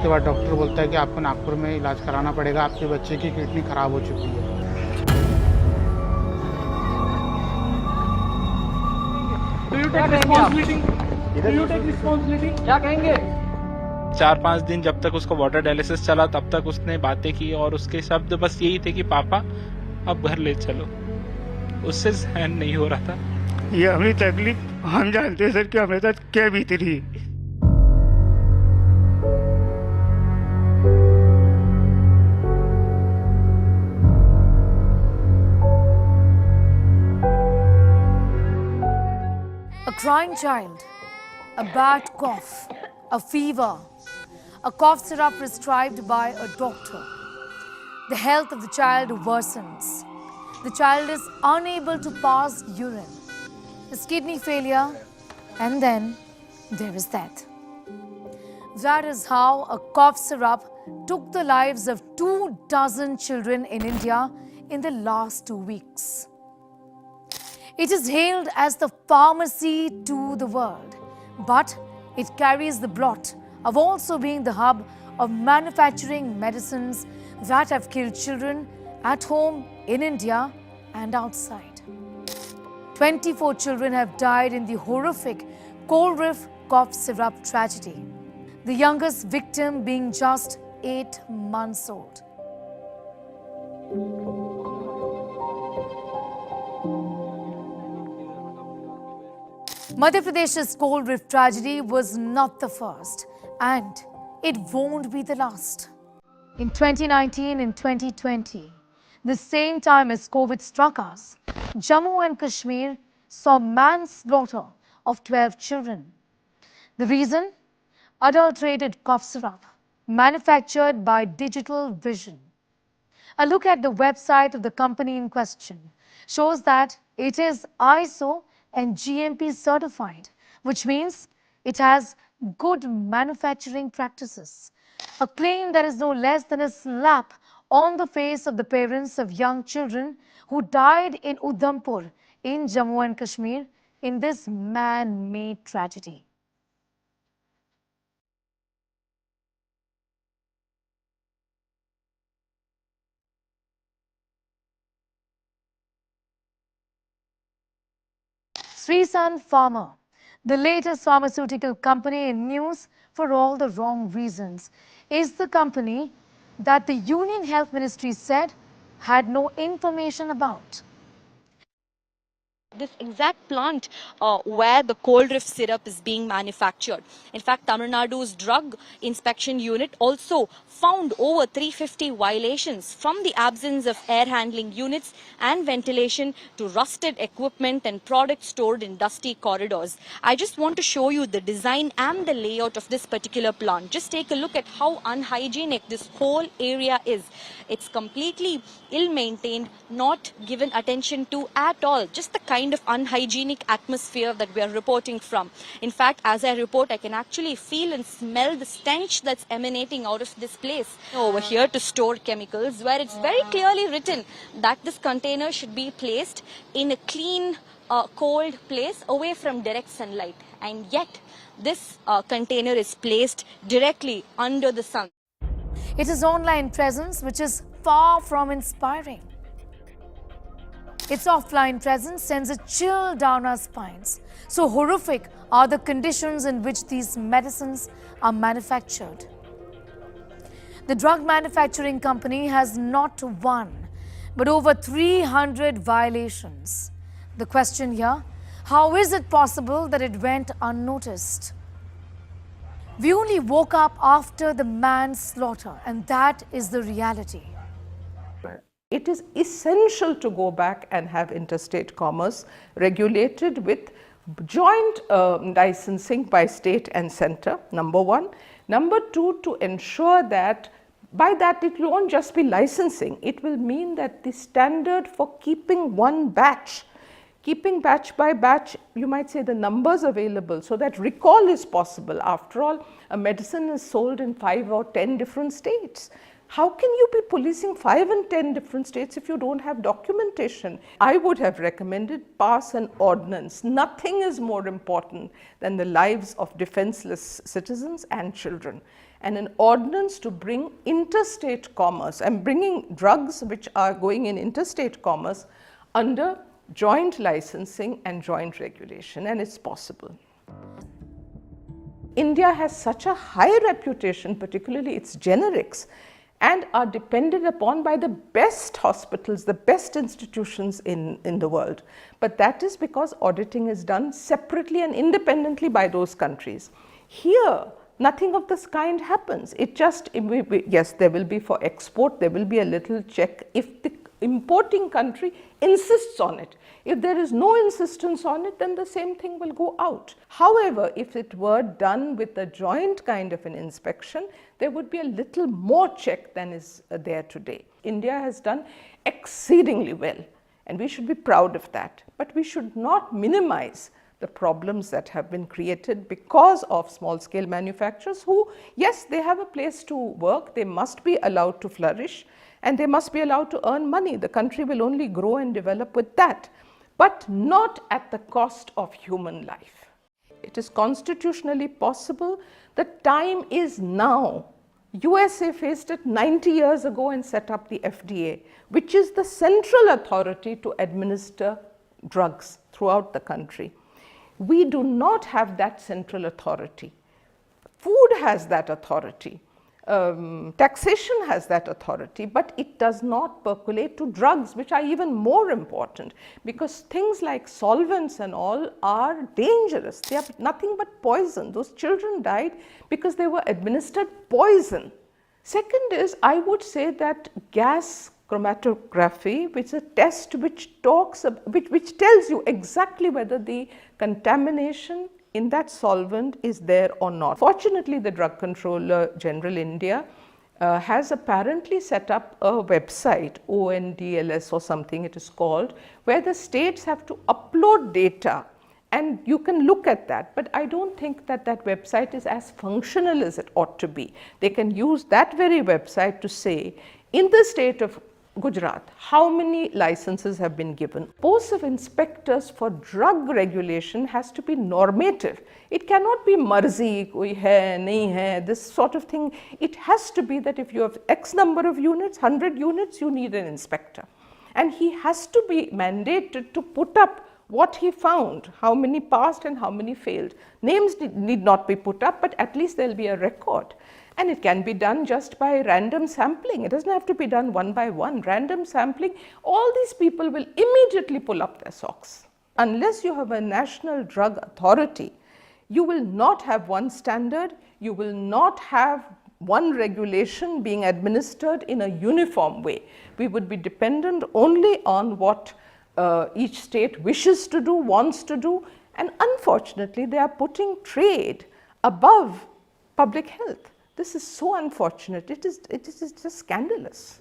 उसके बाद डॉक्टर बोलता है कि आपको नागपुर में इलाज कराना पड़ेगा, आपके बच्चे की किडनी खराब हो चुकी है। क्या कहेंगे? 4-5 दिन जब तक उसको वाटर डायलिसिस चला तब तक उसने बातें की और उसके शब्द बस यही थे कि पापा अब घर ले चलो। उससे सहन नहीं हो रहा था। ये हमारी तकलीफ हम जानते हैं सर कि हमारे साथ क्या बीती रही। A crying child, a bad cough, a fever, a cough syrup prescribed by a doctor. The health of the child worsens. The child is unable to pass urine. His kidney failure, and then there is death. That is how a cough syrup took the lives of 24 children in India in the last 2 weeks. It is hailed as the pharmacy to the world, but it carries the blot of also being the hub of manufacturing medicines that have killed children at home in India and outside. 24 children have died in the horrific Cold-Riff cough syrup tragedy, the youngest victim being just 8 months old. Madhya Pradesh's Cold-Riff tragedy was not the first, and it won't be the last. In 2019 and 2020, the same time as COVID struck us, Jammu and Kashmir saw manslaughter of 12 children. The reason? Adulterated cough syrup, manufactured by Digital Vision. A look at the website of the company in question shows that it is ISO and GMP certified, which means it has good manufacturing practices. A claim that is no less than a slap on the face of the parents of young children who died in Udhampur in Jammu and Kashmir in this man-made tragedy. Srisan Pharma, the latest pharmaceutical company in news for all the wrong reasons, is the company that the Union Health Ministry said had no information about. This exact plant where the Cold-Riff syrup is being manufactured. In fact, Tamil Nadu's drug inspection unit also found over 350 violations from the absence of air handling units and ventilation to rusted equipment and products stored in dusty corridors. I just want to show you the design and the layout of this particular plant. Just take a look at how unhygienic this whole area is. It's completely ill-maintained, not given attention to at all. Just the kind of unhygienic atmosphere that we are reporting from. In fact, as I report, I can actually feel and smell the stench that's emanating out of this place. Over here to store chemicals, where it's very clearly written that this container should be placed in a clean, cold place away from direct sunlight. And yet, this container is placed directly under the sun. It is online presence which is far from inspiring. Its offline presence sends a chill down our spines. So horrific are the conditions in which these medicines are manufactured. The drug manufacturing company has not one, but over 300 violations. The question here, how is it possible that it went unnoticed? We only woke up after the manslaughter, and that is the reality. It is essential to go back and have interstate commerce regulated with joint licensing by state and center, number one. Number two, to ensure that by that it won't just be licensing, it will mean that the standard for keeping one batch, keeping batch by batch, you might say the numbers available so that recall is possible. After all, a medicine is sold in 5 or 10 different states. How can you be policing 5 and 10 different states if you don't have documentation? I would have recommended pass an ordinance. Nothing is more important than the lives of defenseless citizens and children. And an ordinance to bring interstate commerce and bringing drugs which are going in interstate commerce under joint licensing and joint regulation, and it's possible. India has such a high reputation, particularly its generics, and are depended upon by the best hospitals, the best institutions in the world. But that is because auditing is done separately and independently by those countries. Here, nothing of this kind happens. It just, yes, there will be for export, there will be a little check if the importing country insists on it. If there is no insistence on it, then the same thing will go out. However, if it were done with a joint kind of an inspection, there would be a little more check than is there today. India has done exceedingly well, and we should be proud of that. But we should not minimize the problems that have been created because of small-scale manufacturers who, yes, they have a place to work, they must be allowed to flourish, and they must be allowed to earn money. The country will only grow and develop with that, but not at the cost of human life. It is constitutionally possible. The time is now. USA faced it 90 years ago and set up the FDA, which is the central authority to administer drugs throughout the country. We do not have that central authority. Food has that authority. Taxation has that authority, but it does not percolate to drugs, which are even more important, because things like solvents and all are dangerous. They are nothing but poison. Those children died because they were administered poison. Second is, I would say that gas chromatography, which is a test which talks, which tells you exactly whether the contamination in that solvent is there or not. Fortunately, the Drug Controller General India has apparently set up a website, ONDLS or something it is called, where the states have to upload data and you can look at that. But I don't think that that website is as functional as it ought to be. They can use that very website to say, in the state of Gujarat, how many licenses have been given? Posts of inspectors for drug regulation has to be normative. It cannot be marzi, koi hai, nahi hai, this sort of thing. It has to be that if you have X number of units, 100 units, you need an inspector. And he has to be mandated to put up what he found, how many passed and how many failed. Names need not be put up, but at least there will be a record. And it can be done just by random sampling. It doesn't have to be done one by one. Random sampling, all these people will immediately pull up their socks. Unless you have a national drug authority, you will not have one standard, you will not have one regulation being administered in a uniform way. We would be dependent only on what each state wishes to do, wants to do, and unfortunately they are putting trade above public health. This is so unfortunate. It is just scandalous.